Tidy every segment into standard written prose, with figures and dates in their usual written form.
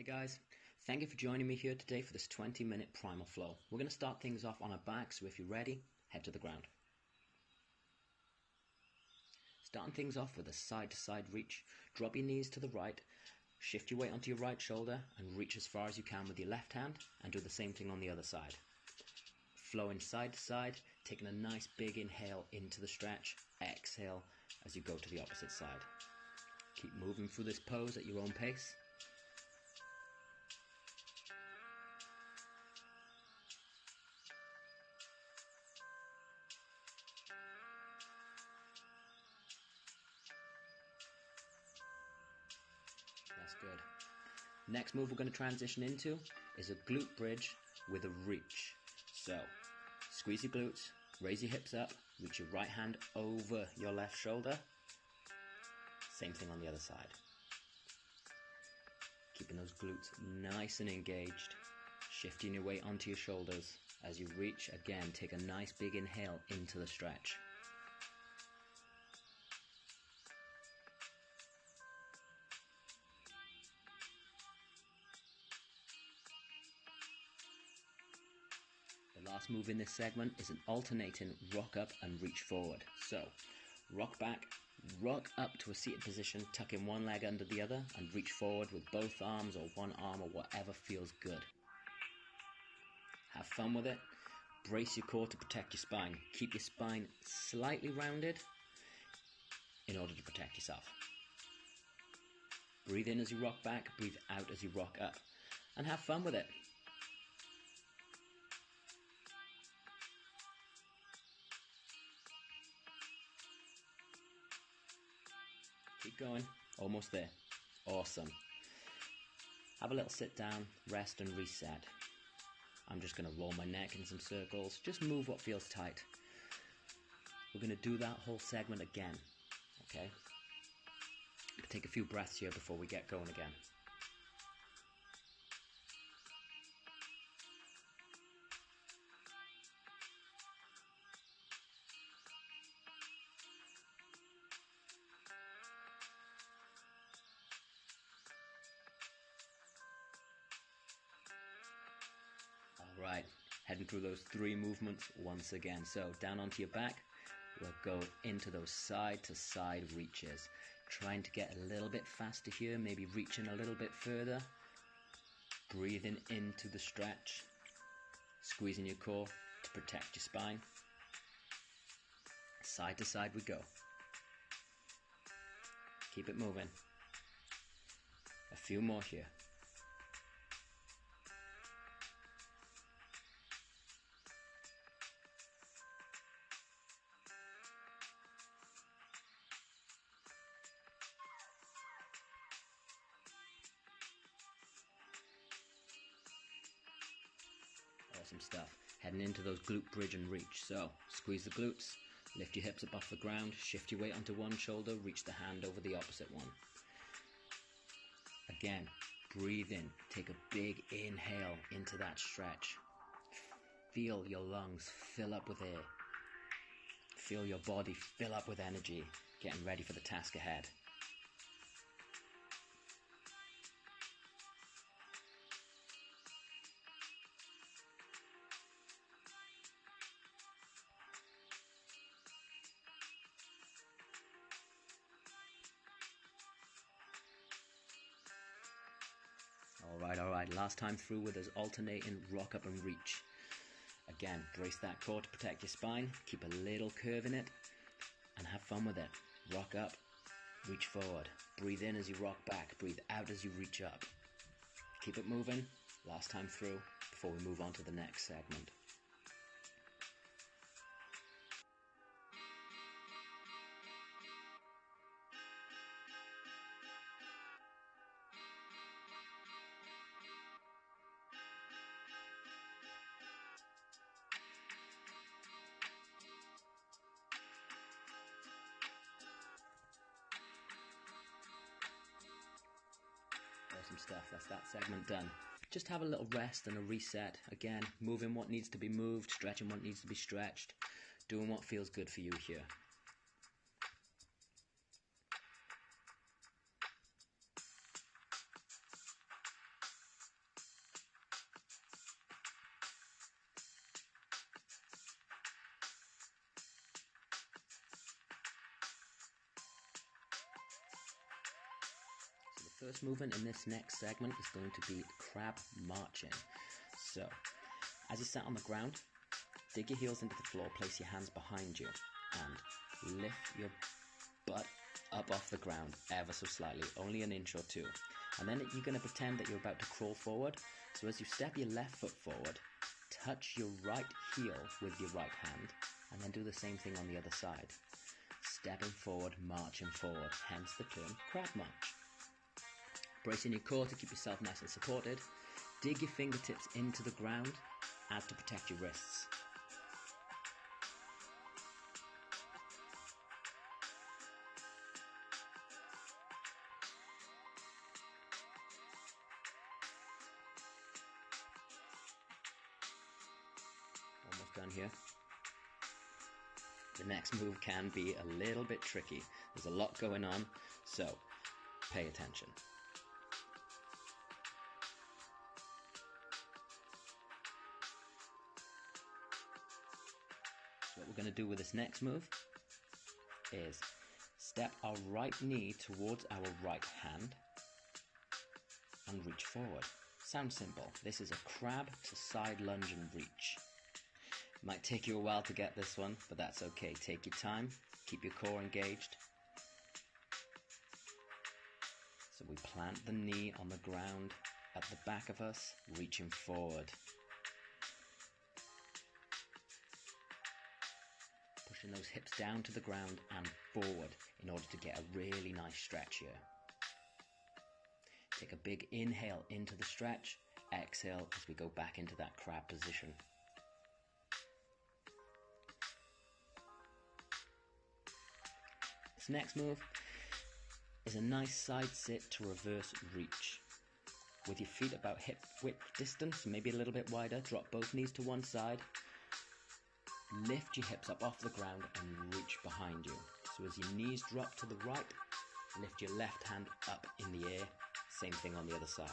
Hey guys, thank you for joining me here today for this 20-minute primal flow. We're going to start things off on our back, so if you're ready, head to the ground. Starting things off with a side-to-side reach, drop your knees to the right, shift your weight onto your right shoulder and reach as far as you can with your left hand and do the same thing on the other side. Flowing side to side, taking a nice big inhale into the stretch, exhale as you go to the opposite side. Keep moving through this pose at your own pace. That's good. Next move we're going to transition into is a glute bridge with a reach. So, squeeze your glutes, raise your hips up, reach your right hand over your left shoulder. Same thing on the other side. Keeping those glutes nice and engaged, shifting your weight onto your shoulders. As you reach, again, take a nice big inhale into the stretch. The last move in this segment is an alternating rock up and reach forward. So, rock back, rock up to a seated position, tuck in one leg under the other and reach forward with both arms or one arm or whatever feels good. Have fun with it. Brace your core to protect your spine. Keep your spine slightly rounded in order to protect yourself. Breathe in as you rock back, breathe out as you rock up, and have fun with it. Keep going, almost there. Awesome. Have a little sit down, rest and reset. I'm just going to roll my neck in some circles, just move what feels tight. We're going to do that whole segment again, okay? Take a few breaths here before we get going again. Alright, heading through those three movements once again. So down onto your back, we'll go into those side to side reaches. Trying to get a little bit faster here, maybe reaching a little bit further. Breathing into the stretch, squeezing your core to protect your spine. Side to side we go. Keep it moving. A few more here. Awesome stuff. Heading into those glute bridge and reach. So, squeeze the glutes, lift your hips up off the ground, shift your weight onto one shoulder, reach the hand over the opposite one. Again, breathe in, take a big inhale into that stretch. Feel your lungs fill up with air. Feel your body fill up with energy, getting ready for the task ahead. Alright, last time through with us alternating rock up and reach. Again, brace that core to protect your spine, keep a little curve in it, and have fun with it. Rock up, reach forward, breathe in as you rock back, breathe out as you reach up. Keep it moving, last time through, before we move on to the next segment. Awesome stuff, that's that segment done. Just have a little rest and a reset. Again, moving what needs to be moved, stretching what needs to be stretched, doing what feels good for you here. First movement in this next segment is going to be crab marching. So, as you sat on the ground, dig your heels into the floor, place your hands behind you, and lift your butt up off the ground ever so slightly, only an inch or two. And then you're going to pretend that you're about to crawl forward. So as you step your left foot forward, touch your right heel with your right hand, and then do the same thing on the other side. Stepping forward, marching forward, hence the term crab march. Bracing your core to keep yourself nice and supported. Dig your fingertips into the ground as to protect your wrists. Almost done here. The next move can be a little bit tricky. There's a lot going on, so pay attention. So what we're going to do with this next move is step our right knee towards our right hand and reach forward. Sounds simple. This is a crab to side lunge and reach. Might take you a while to get this one, but that's okay. Take your time, keep your core engaged. So we plant the knee on the ground at the back of us, reaching forward. Pushing those hips down to the ground and forward in order to get a really nice stretch here. Take a big inhale into the stretch, exhale as we go back into that crab position. This next move is a nice side sit to reverse reach. With your feet about hip width distance, maybe a little bit wider, drop both knees to one side. Lift your hips up off the ground and reach behind you. So as your knees drop to the right, lift your left hand up in the air. Same thing on the other side.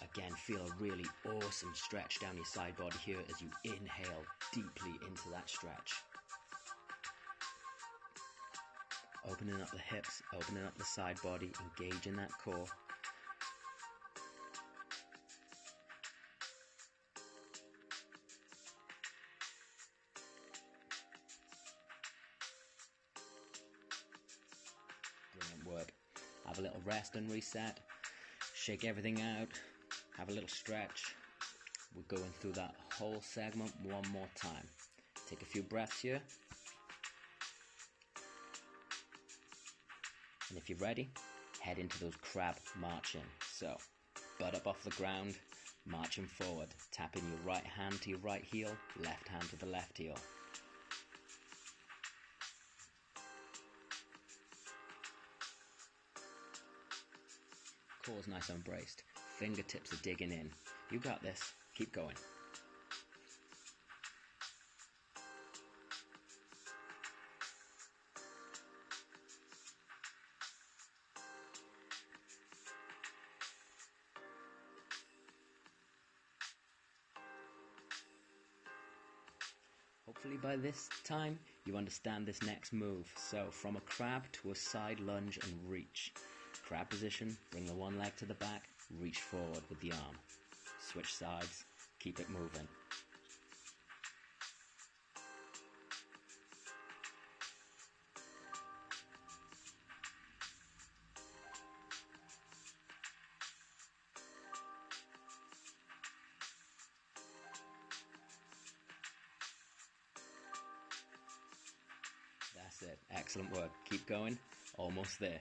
Again, feel a really awesome stretch down your side body here as you inhale deeply into that stretch. Opening up the hips, opening up the side body, engaging that core. Brilliant work. Have a little rest and reset. Shake everything out. Have a little stretch. We're going through that whole segment one more time. Take a few breaths here. And if you're ready, head into those crab marching. So, butt up off the ground, marching forward, tapping your right hand to your right heel, left hand to the left heel. Core's nice and braced. Fingertips are digging in. You got this. Keep going. Hopefully by this time you understand this next move. So from a crab to a side lunge and reach. Crab position, bring the one leg to the back, reach forward with the arm. Switch sides, keep it moving. That's it. Excellent work. Keep going. Almost there.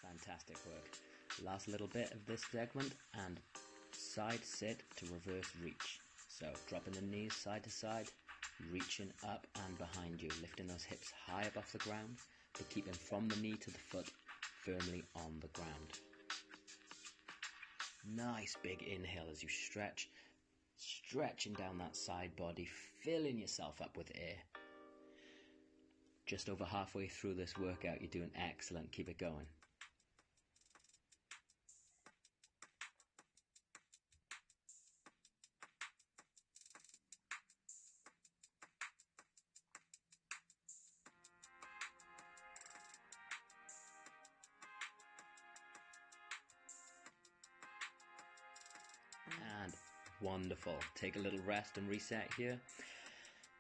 Fantastic work. Last little bit of this segment and side sit to reverse reach. So dropping the knees side to side, reaching up and behind you, lifting those hips high up off the ground, but keeping from the knee to the foot firmly on the ground. Nice big inhale as you stretch, stretching down that side body, filling yourself up with air. Just over halfway through this workout, you're doing excellent. Keep it going. And wonderful. Take a little rest and reset here.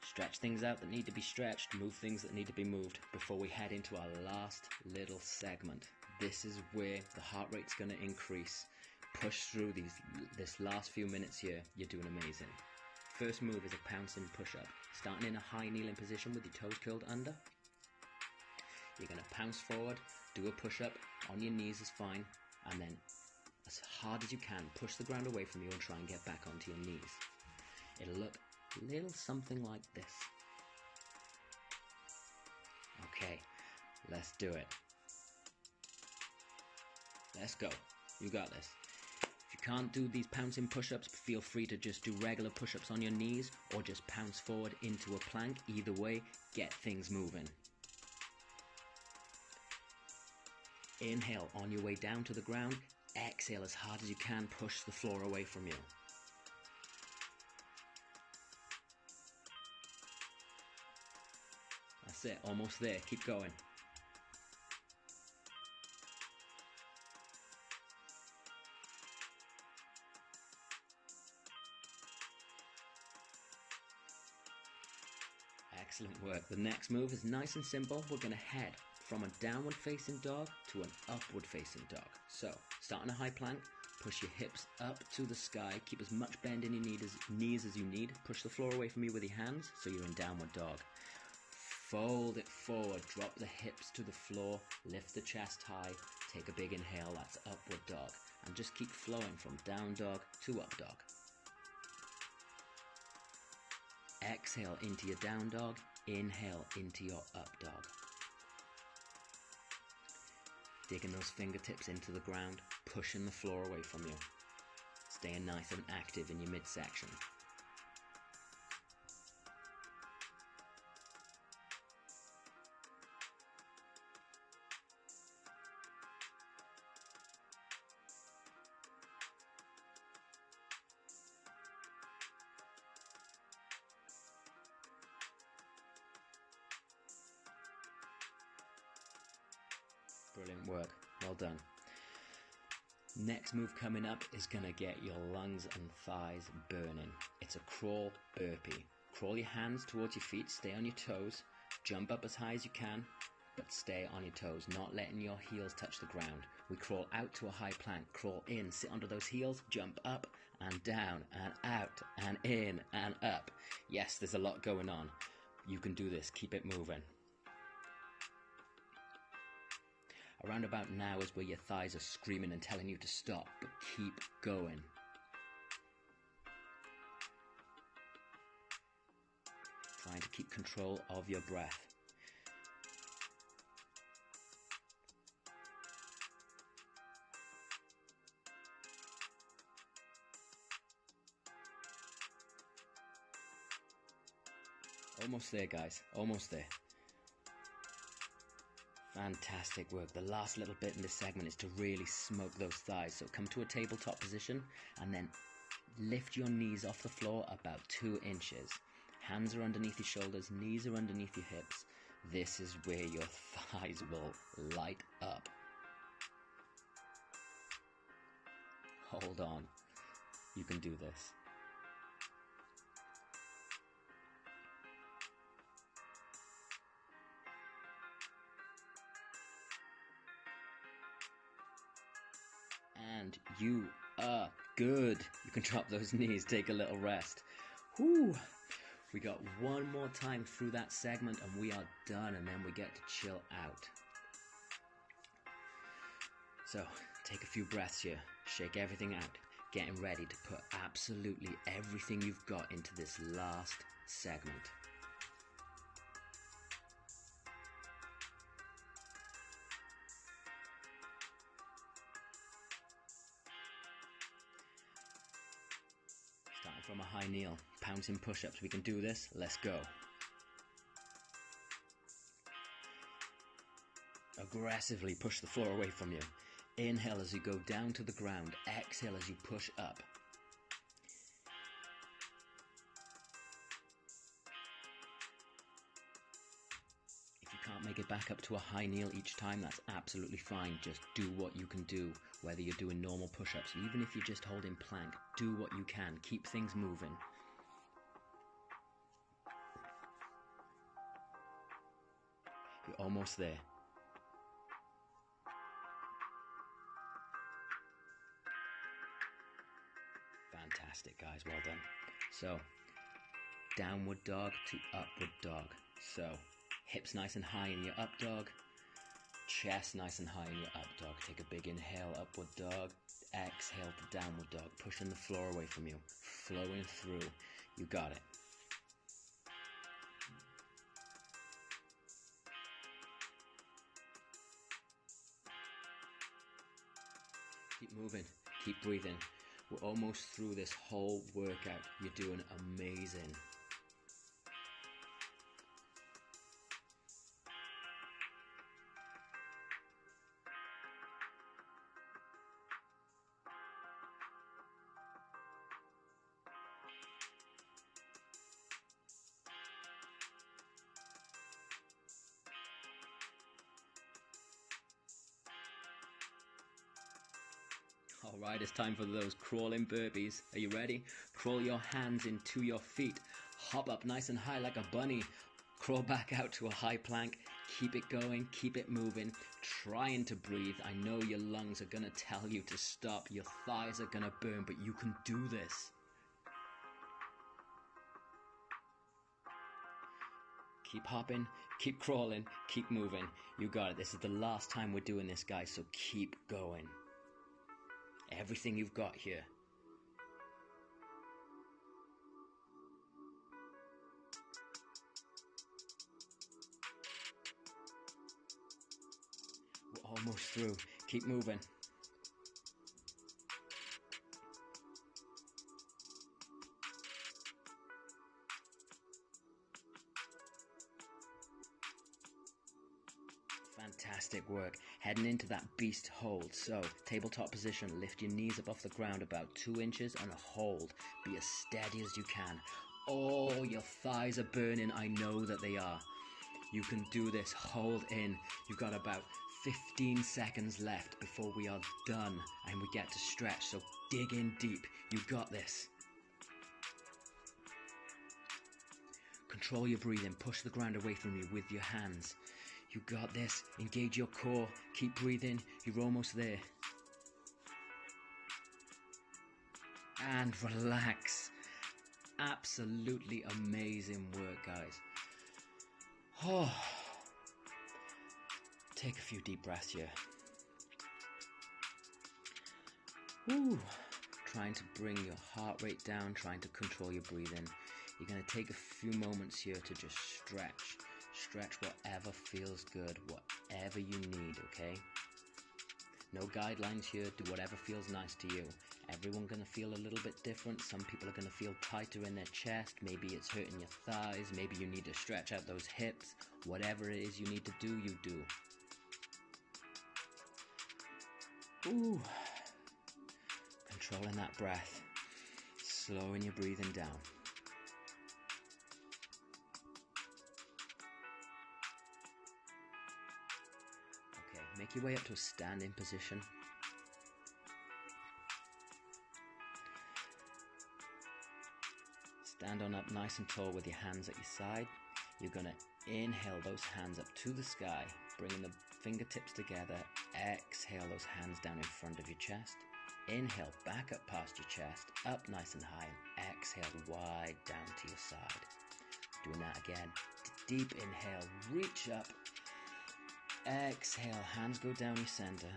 Stretch things out that need to be stretched, move things that need to be moved before we head into our last little segment. This is where the heart rate's going to increase. Push through this last few minutes here. You're doing amazing. First move is a pouncing push-up. Starting in a high kneeling position with your toes curled under. You're going to pounce forward, do a push-up. On your knees is fine. And then as hard as you can, push the ground away from you and try and get back onto your knees. It'll look a little something like this. Okay, let's do it. Let's go. You got this. If you can't do these pouncing push-ups, feel free to just do regular push-ups on your knees or just pounce forward into a plank. Either way, get things moving. Inhale on your way down to the ground. Exhale as hard as you can, push the floor away from you. That's it, almost there, keep going. Excellent work. The next move is nice and simple. We're going to head from a downward facing dog to an upward facing dog. So, start in a high plank, push your hips up to the sky, keep as much bend in your knees as you need, push the floor away from you with your hands so you're in downward dog. Fold it forward, drop the hips to the floor, lift the chest high, take a big inhale, that's upward dog. And just keep flowing from down dog to up dog. Exhale into your down dog, inhale into your up dog. Digging those fingertips into the ground, pushing the floor away from you. Staying nice and active in your midsection. Brilliant work, well done. Next move coming up is going to get your lungs and thighs burning. It's a crawl burpee. Crawl your hands towards your feet, stay on your toes, jump up as high as you can, but stay on your toes, not letting your heels touch the ground. We crawl out to a high plank, crawl in, sit under those heels, jump up and down and out and in and up. Yes, there's a lot going on. You can do this, keep it moving. Around about now is where your thighs are screaming and telling you to stop, but keep going. Trying to keep control of your breath. Almost there, guys, almost there. Fantastic work. The last little bit in this segment is to really smoke those thighs. So come to a tabletop position and then lift your knees off the floor about 2 inches. Hands are underneath your shoulders, knees are underneath your hips. This is where your thighs will light up. Hold on. You can do this. And you are good. You can drop those knees, take a little rest. Whew. We got one more time through that segment and we are done, and then we get to chill out. So, take a few breaths here, shake everything out, getting ready to put absolutely everything you've got into this last segment. from a high kneel, pouncing push-ups. We can do this. Let's go. Aggressively push the floor away from you. Inhale as you go down to the ground. Exhale as you push up. If you can't make it back up to a high kneel each time, that's absolutely fine. Just do what you can do, whether you're doing normal push-ups, even if you're just holding plank, do what you can. Keep things moving. You're almost there. Fantastic, guys, well done. So, downward dog to upward dog. So, hips nice and high in your up dog, chest nice and high in your up dog. Take a big inhale, upward dog, exhale to downward dog, pushing the floor away from you, flowing through. You got it. Keep moving, keep breathing. We're almost through this whole workout. You're doing amazing. Alright, it's time for those crawling burpees. Are you ready? Crawl your hands into your feet. Hop up nice and high like a bunny. Crawl back out to a high plank. Keep it going, keep it moving. Trying to breathe. I know your lungs are going to tell you to stop. Your thighs are going to burn, but you can do this. Keep hopping, keep crawling, keep moving. You got it. This is the last time we're doing this, guys, so keep going. Everything you've got here. We're almost through. Keep moving. Fantastic work. Heading into that beast hold. So, tabletop position. Lift your knees up off the ground about 2 inches and hold. Be as steady as you can. Oh, your thighs are burning. I know that they are. You can do this. Hold in. You've got about 15 seconds left before we are done and we get to stretch. So, dig in deep. You got this. Control your breathing. Push the ground away from you with your hands. You got this. Engage your core. Keep breathing. You're almost there. And relax. Absolutely amazing work, guys. Oh. Take a few deep breaths here. Woo. Trying to bring your heart rate down, trying to control your breathing. You're going to take a few moments here to just stretch. Stretch whatever feels good, whatever you need, okay? No guidelines here, do whatever feels nice to you. Everyone's going to feel a little bit different. Some people are going to feel tighter in their chest. Maybe it's hurting your thighs. Maybe you need to stretch out those hips. Whatever it is you need to do, you do. Ooh. Controlling that breath. Slowing your breathing down. Make your way up to a standing position. Stand on up nice and tall with your hands at your side. You're going to inhale those hands up to the sky, bringing the fingertips together. Exhale those hands down in front of your chest. Inhale back up past your chest, up nice and high, and exhale wide down to your side. Doing that again. Deep inhale, reach up. Exhale, hands go down your center.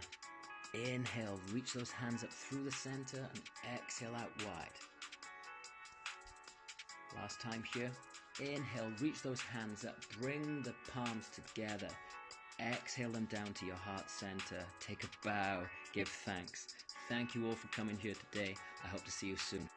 Inhale, reach those hands up through the center and exhale out wide. Last time here. Inhale, reach those hands up, bring the palms together. Exhale them down to your heart center. Take a bow, give thanks. Thank you all for coming here today. I hope to see you soon.